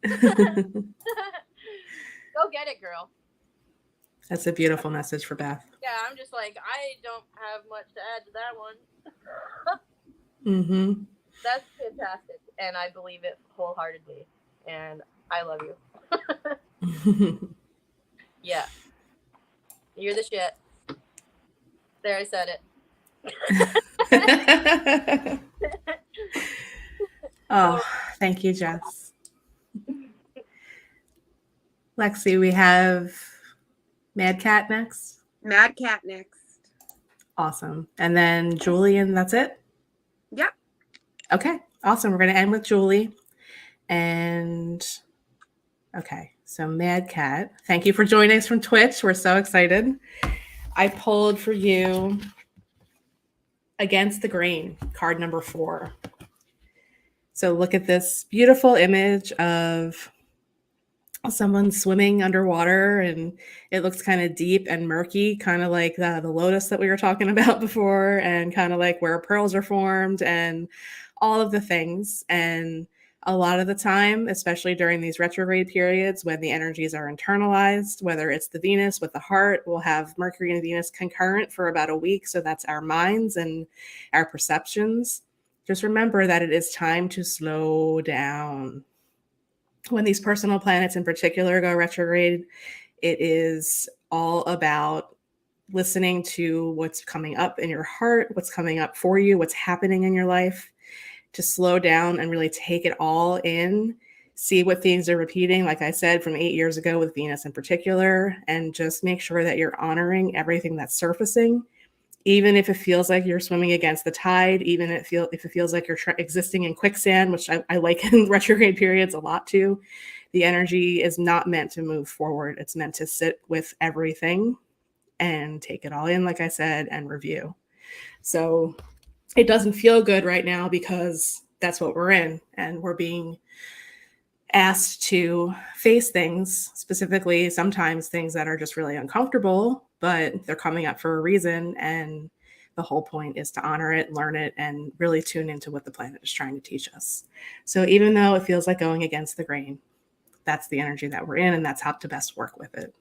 Go get it, girl. That's a beautiful message for Beth. Yeah, I'm just like, I don't have much to add to that one. Mm-hmm. That's fantastic, and I believe it wholeheartedly, and I love you. Yeah. You're the shit. There, I said it. Oh, thank you, Jess. Lexi, we have Mad Cat next. Mad Cat next. Awesome. And then Julie, and that's it? Yep. Okay, awesome. We're going to end with Julie. And okay, so Mad Cat, thank you for joining us from Twitch. We're so excited. I pulled for you Against the Grain, card number 4. So look at this beautiful image of someone swimming underwater, and it looks kind of deep and murky, kind of like the lotus that we were talking about before, and kind of like where pearls are formed and all of the things. And a lot of the time, especially during these retrograde periods when the energies are internalized, whether it's the Venus with the heart, we'll have Mercury and Venus concurrent for about a week. So that's our minds and our perceptions. Just remember that it is time to slow down. When these personal planets in particular go retrograde, it is all about listening to what's coming up in your heart, what's coming up for you, what's happening in your life, to slow down and really take it all in, see what things are repeating, like I said, from 8 years ago with Venus in particular, and just make sure that you're honoring everything that's surfacing, even if it feels like you're swimming against the tide, even if it feels like you're existing in quicksand, which I like in retrograde periods a lot too. The energy is not meant to move forward. It's meant to sit with everything and take it all in, like I said, and review. So it doesn't feel good right now because that's what we're in, and we're being asked to face things, specifically sometimes things that are just really uncomfortable, but they're coming up for a reason. And the whole point is to honor it, learn it, and really tune into what the planet is trying to teach us. So even though it feels like going against the grain, that's the energy that we're in, and that's how to best work with it.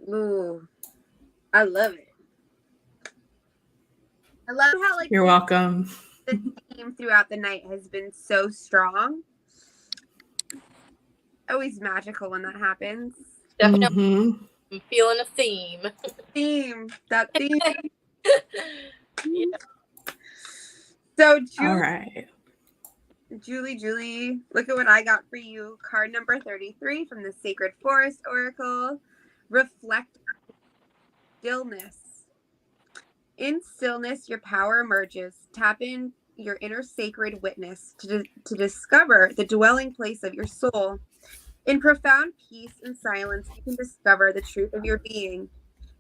Ooh, I love it. I love how You're welcome. The theme throughout the night has been so strong. Always magical when that happens. Definitely. Mm-hmm. I'm feeling a theme. That theme. Yeah. So, All right. Julie, look at what I got for you. Card number 33 from the Sacred Forest Oracle. Reflect stillness. In stillness, your power emerges. Tap in your inner sacred witness to discover the dwelling place of your soul. In profound peace and silence, you can discover the truth of your being.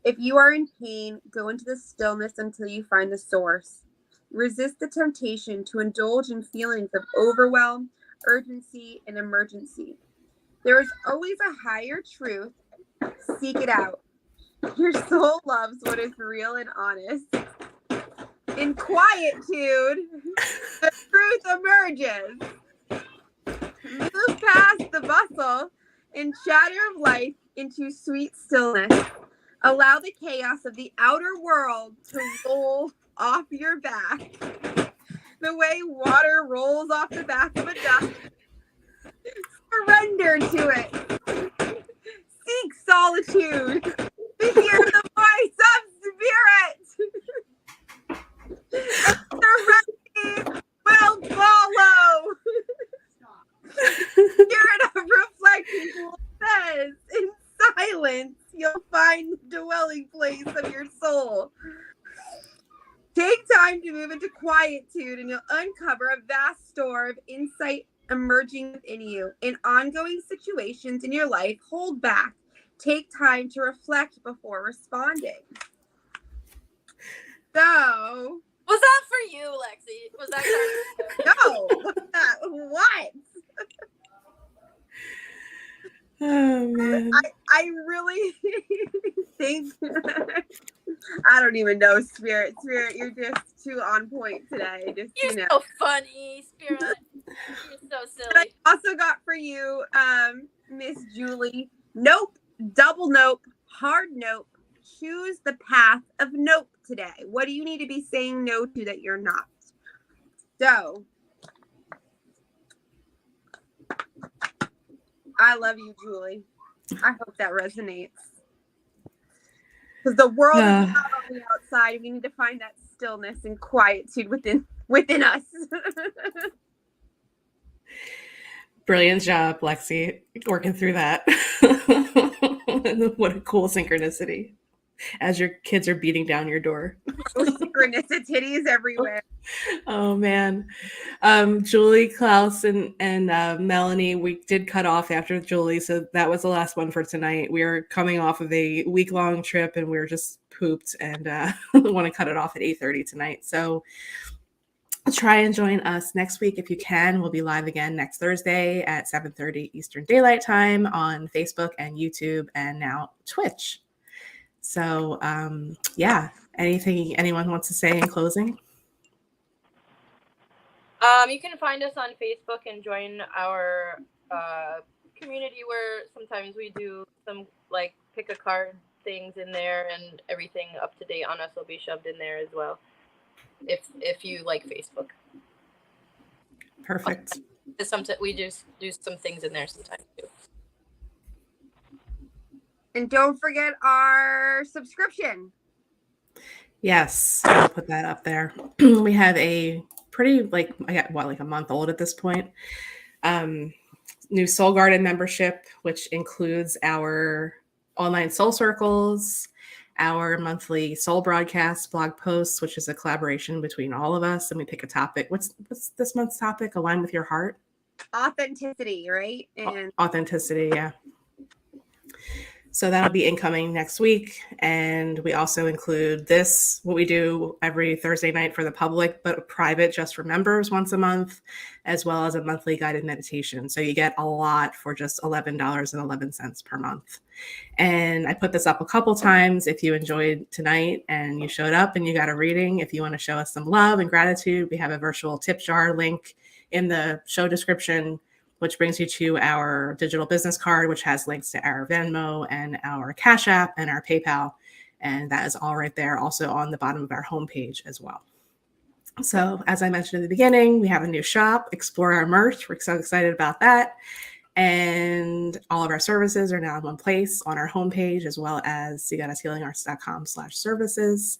If you are in pain, go into the stillness until you find the source. Resist the temptation to indulge in feelings of overwhelm, urgency, and emergency. There is always a higher truth. Seek it out. Your soul loves what is real and honest. In quietude, the truth emerges. Move past the bustle and chatter of life into sweet stillness. Allow the chaos of the outer world to roll off your back. The way water rolls off the back of a duck. Surrender to it. Seek solitude to hear the voice of spirit. Serenity will follow. Spirit of reflection says, in silence, you'll find the dwelling place of your soul. Take time to move into quietude and you'll uncover a vast store of insight emerging within you. In ongoing situations in your life, hold back. Take time to reflect before responding. So, Was that for you, Lexi? Was that no, what? Oh, man. I really think, I don't even know, Spirit, you're just too on point today. Just, You're so funny, Spirit. You're so silly. But I also got for you, Miss Julie, nope, double nope, hard nope. Choose the path of nope today. What do you need to be saying no to that you're not? So, I love you, Julie. I hope that resonates. Because the world is not on the outside. We need to find that stillness and quietude within us. Brilliant job, Lexi, working through that. What a cool synchronicity as your kids are beating down your door. Synchronicities everywhere. Oh man. Julie, Klaus, and Melanie, we did cut off after Julie, so that was the last one for tonight. We are coming off of a week-long trip and we were just pooped and want to cut it off at 8:30 tonight. So try and join us next week if you can. We'll be live again next Thursday at 7:30 Eastern Daylight Time on Facebook and YouTube and now Twitch. So yeah, anything anyone wants to say in closing? You can find us on Facebook and join our community where sometimes we do some like pick a card things in there, and everything up to date on us will be shoved in there as well. If you like Facebook. Perfect. Sometimes we just do some things in there sometimes too. And don't forget our subscription. Yes, I'll put that up there. We have a pretty like a month old at this point. New Soul Garden membership, which includes our online soul circles, our monthly soul broadcasts, blog posts, which is a collaboration between all of us, and we pick a topic. What's this month's topic? Align with your heart. Authenticity, right? And authenticity, yeah. So that'll be incoming next week. And we also include this, what we do every Thursday night for the public, but private just for members once a month, as well as a monthly guided meditation. So you get a lot for just $11.11 per month. And I put this up a couple times. If you enjoyed tonight and you showed up and you got a reading, if you want to show us some love and gratitude, we have a virtual tip jar link in the show description, which brings you to our digital business card, which has links to our Venmo and our Cash App and our PayPal. And that is all right there, also on the bottom of our homepage as well. So as I mentioned at the beginning, we have a new shop, Explore Our Merch. We're so excited about that. And all of our services are now in one place on our homepage, as well as cgoddesshealingarts.com/services.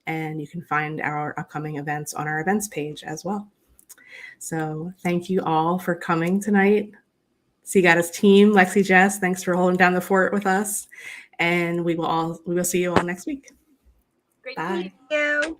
And you can find our upcoming events on our events page as well. So thank you all for coming tonight. Sea Goddess team, Lexi, Jess, thanks for holding down the fort with us. And we will see you all next week. Great. Bye. thank you.